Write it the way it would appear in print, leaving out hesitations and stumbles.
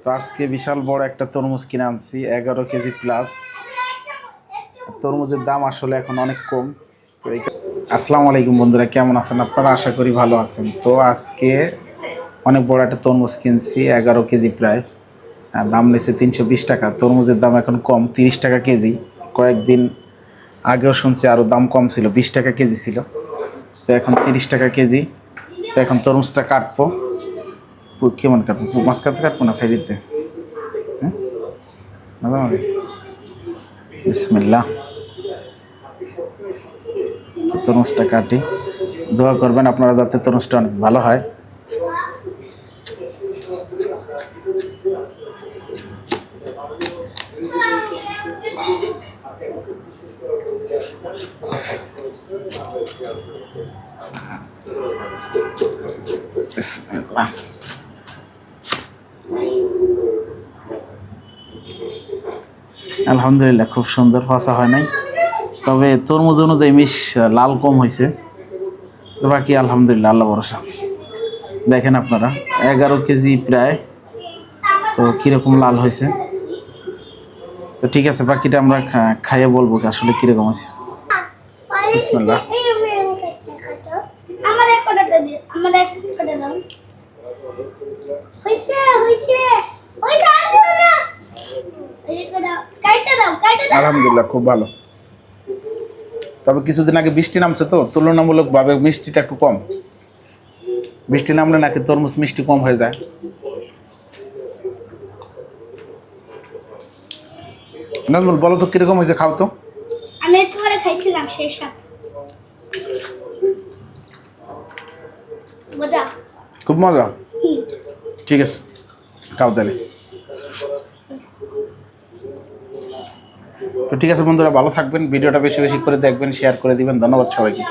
তো আজকে বিশাল বড় একটা তরমুজ কিনে আনছি 11 কেজি প্লাস। তরমুজের দাম আসলে এখন অনেক কম। তো আসসালামু আলাইকুম বন্ধুরা, কেমন আছেন আপনারা? আশা করি ভালো আছেন। তো আজকে অনেক বড় একটা তরমুজ কিনছি 11 কেজি প্রায়। দাম নিয়েছে 320 টাকা। তরমুজের দাম এখন কম, 30 টাকা কেজি। কয়েকদিন আগেও শুনছি আরও দাম কম ছিল, 20 টাকা কেজি ছিল। তো এখন 30 টাকা কেজি। তো এখন তরমুজটা কাটবো। কেমন কাটবো? মাছ কাটবো না সাইডেতে? হ্যাঁ, বিসমিল্লাহ। তরমুজটা কাটি, দোয়া করবেন আপনারা যাতে তরমুজটা অনেক ভালো হয়। বিসমিল্লাহ। আলহামদুলিল্লাহ, খুব সুন্দর ফাঁসা হয় নাই, তবে তরমুজ অনুযায়ী লাল কম হয়েছে। তো বাকি আলহামদুলিল্লাহ, আল্লাহ ভরসা। দেখেন আপনারা 11 কেজি প্রায়, তো কীরকম লাল হয়েছে। তো ঠিক আছে, বাকিটা আমরা খাইয়ে বলবো আসলে কীরকম হয়েছে। বিসমিল্লাহ। আলহামদুলিল্লাহ, খুব ভালো। তবে কিছুদিন আগে বৃষ্টি নামছে, তো তুলনামূলকভাবে মিষ্টিটা একটু কম। বৃষ্টি নামলে নাকি তরমুজ মিষ্টি কম হয়ে যায়। নাজমুল, বলো তো কিরকম হয়েছে, খাও তো। আমি একটু পরে খাইছিলাম সেই সাথ মজা, খুব মজা। ঠিক আছে, খাও তাহলে। তো ঠিক আছে বন্ধুরা, ভালো থাকবেন, ভিডিওটা বেশি বেশি করে দেখবেন, শেয়ার করে দিবেন। ধন্যবাদ সবাইকে।